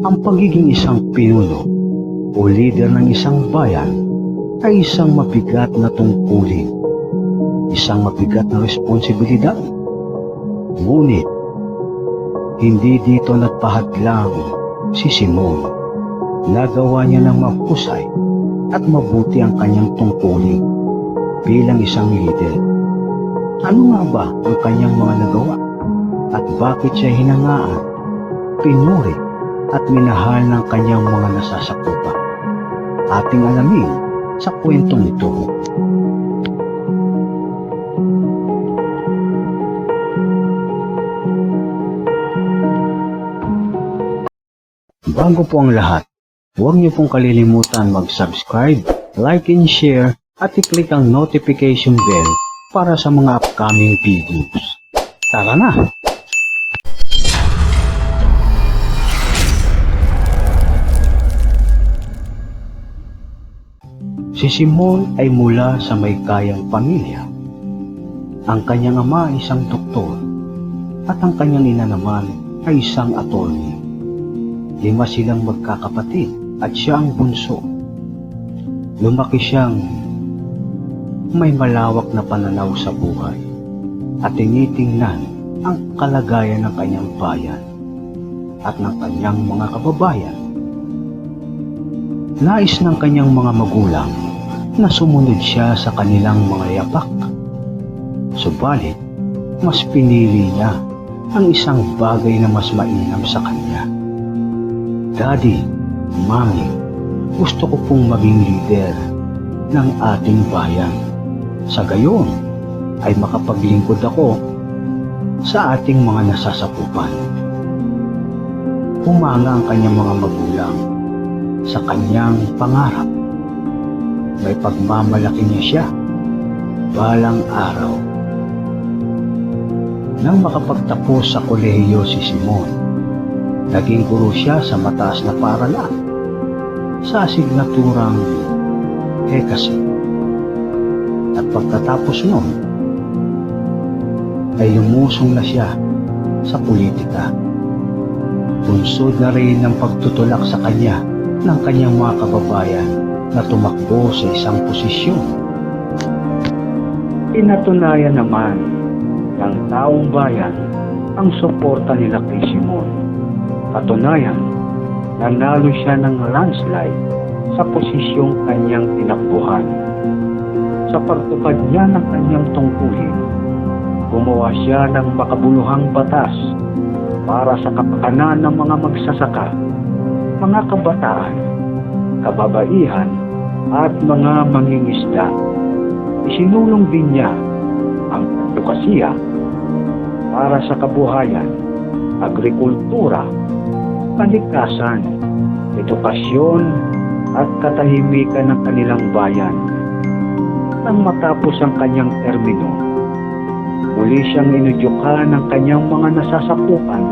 Ang pagiging isang pinuno o leader ng isang bayan ay isang mabigat na tungkulin, isang mabigat na responsibilidad. Ngunit, hindi dito nagpahadlang si Simon. Nagawa niya ng mahusay at mabuti ang kanyang tungkulin bilang isang leader. Ano nga ba ang kanyang mga nagawa? At bakit siya hinangaan, pinuri at minahal ng kanyang mga nasasakupan? Ating alamin sa kwentong ito. Bago po ang lahat, huwag niyo pong kalilimutan mag-subscribe, like and share at i-click ang notification bell para sa mga upcoming videos. Tara na! Si Simon ay mula sa may kayang pamilya. Ang kanyang ama ay isang doktor at ang kanyang ina naman ay isang attorney. 5 silang magkakapatid at siya ang bunso. Lumaki siyang may malawak na pananaw sa buhay at tinitingnan ang kalagayan ng kanyang bayan at ng kanyang mga kababayan. Nais ng kanyang mga magulang na sumunod siya sa kanilang mga yapak. Subalit, mas pinili niya ang isang bagay na mas mainam sa kanya. Daddy, Mami, gusto ko pong maging leader ng ating bayan. Sa gayon ay makapaglingkod ako sa ating mga nasasakupan. Humanga ang kanyang mga magulang sa kanyang pangarap. May pagmamalaki niya siya balang araw. Nang makapagtapos sa kolehiyo si Simon, naging guro siya sa mataas na paaralan sa asignaturang Hekasi. At pagkatapos noon, ay lumusong na siya sa politika. Bunsod na rin ng pagtutulak sa kanya ng kanyang mga kababayan na tumakbo sa isang posisyon. Pinatunayan naman ng taong bayan ang suporta nila kay Simon. Patunayan, nanalo siya ng landslide sa posisyong kanyang tinakbuhan. Sa pagtupad niya ng kanyang tungkulin, gumawa siya ng makabuluhang batas para sa kapakanan ng mga magsasaka, mga kabataan, kababaihan, at mga mangingisda. Isinulong din niya ang advokasya para sa kabuhayan, agrikultura, kalikasan, edukasyon, at katahimikan ng kanilang bayan. Nang matapos ang kanyang termino, muli siyang inudyukan ng kanyang mga nasasakupan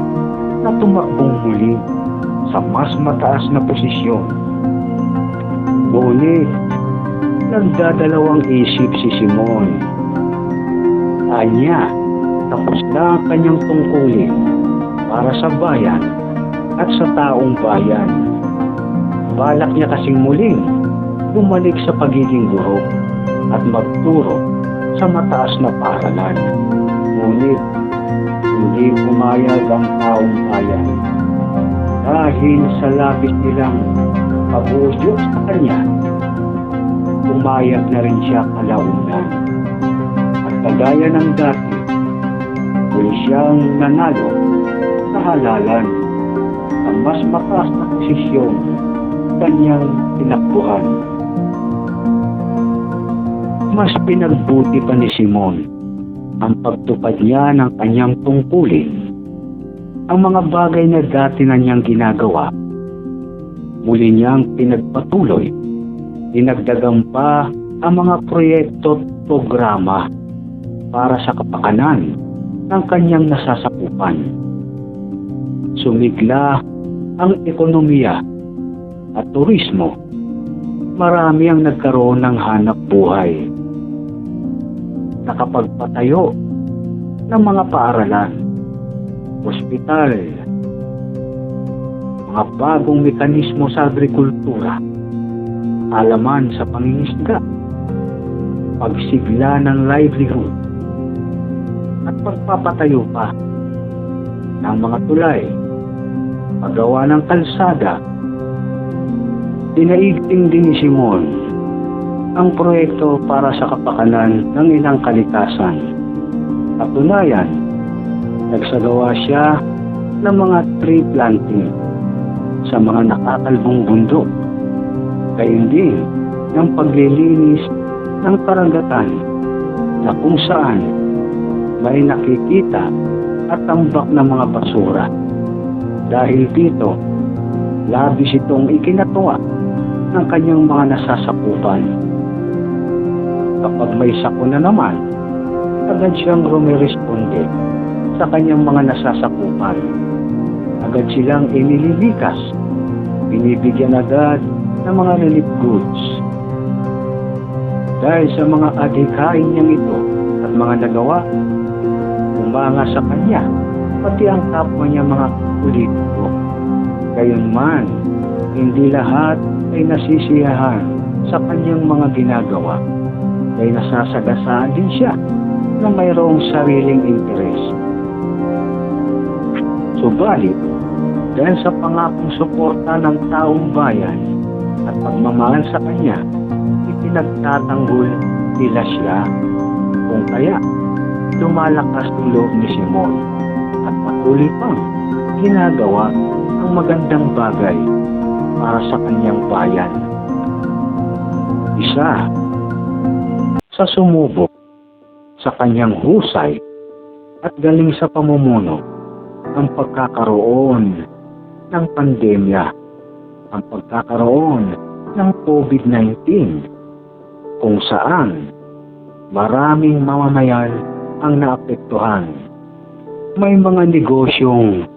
na tumakbong muli sa mas mataas na posisyon. Ngunit, nagdadalawang isip si Simon. Anya, tapos na ang kanyang tungkulin para sa bayan at sa taong bayan. Balak niya kasing muling bumalik sa pagiging guro at magturo sa mataas na paaralan. Ngunit, hindi pumayag ang taong bayan. Dahil sa labis nilang pag-uudyok sa kanya, pumayag na rin siya kalaunan. At kagaya ng dati, muli siyang nanalo sa halalan ang mas mataas na posisyon kanyang tinakbuhan. Mas pinagbuti pa ni Simon ang pagtupad niya ng kanyang tungkulin. Ang mga bagay na dati na niyang ginagawa, muli niyang pinagpatuloy. Dinagdagan pa ang mga proyekto at programa para sa kapakanan ng kanyang nasasakupan. Sumigla ang ekonomiya at turismo. Marami ang nagkaroon ng hanap buhay. Nakapagpatayo ng mga paaralan, ospital, mga bagong mekanismo sa agrikultura, alaman sa pangingisda, pagsigla ng livelihood, at pagpapatayo pa ng mga tulay, paggawa ng kalsada. Dinaigting din ni Simon ang proyekto para sa kapakanan ng ilang kalikasan. Katunayan, nagsagawa siya ng mga tree planting sa mga nakakalbong bundok, gayon din ng paglilinis ng karagatan na kung saan may nakikita at tambak ng mga basura. Dahil dito, labis itong ikinatuwa ng kanyang mga nasasakupan. Kapag may sakuna naman, agad siyang rumiresponde sa kanyang mga nasasakupan. Agad silang inililikas, binibigyan agad ng mga relief goods. Dahil sa mga adhikain niyang ito at mga nagawa, umanga sa kanya pati ang kapwa niya mga politiko. Gayunman, hindi lahat ay nasisiyahan sa kanyang mga ginagawa, dahil nasasagasaan din siya na mayroong sariling interes. Subalit, dahil sa pangakong suporta ng taong bayan at pagmamahal sa kanya, ipinagtatanggol nila siya. Kung kaya, lumalakas ang loob ni Simon at patuloy pang ginagawa ang magandang bagay para sa kanyang bayan. Isa sa sumubok sa kanyang husay at galing sa pamumuno ang pagkakaroon ng pandemya, ang pagkakaroon ng COVID-19, kung saan maraming mamamayan ang naapektuhan. May mga negosyong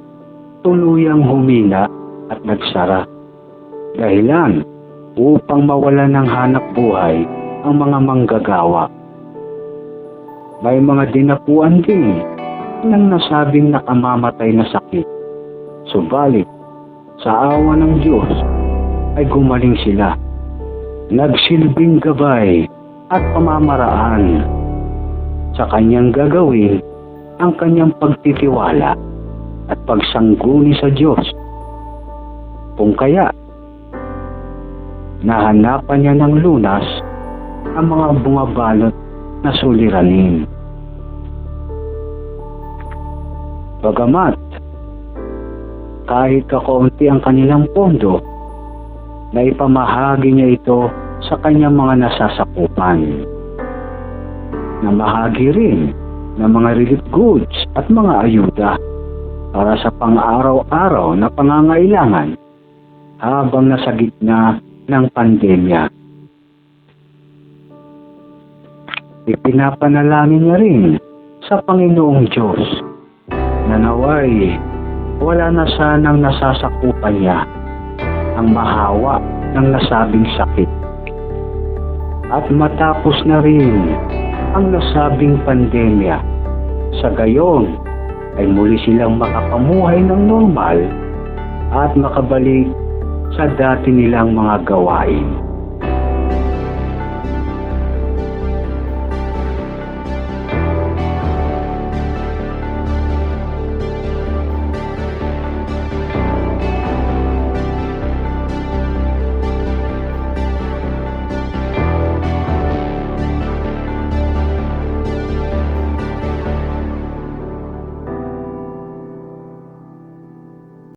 tuluyang humina at nagsara, dahilan upang mawalan ng hanap buhay ang mga manggagawa. May mga dinapuan din ng nasabing nakamamatay na sakit. Subalit, sa awa ng Diyos ay gumaling sila. Nagsilbing gabay at pamamaraan sa kanyang gagawin ang kanyang pagtitiwala at pagsangguni sa Diyos. Kung kaya, nahanapan niya ng lunas ang mga bumabalot na suliranin. Bagamat kahit kakaunti ang kanilang pondo, na ipamahagi niya ito sa kanyang mga nasasakupan. Namahagi rin ng mga relief goods at mga ayuda para sa pang-araw-araw na pangangailangan habang nasa gitna ng pandemya. Ipinapanalangin niya rin sa Panginoong Diyos na naway wala na sanang nasasakupan niya ang mahawa ng nasabing sakit. At matapos na rin ang nasabing pandemya, sa gayon ay muli silang makapamuhay ng normal at makabalik sa dati nilang mga gawain.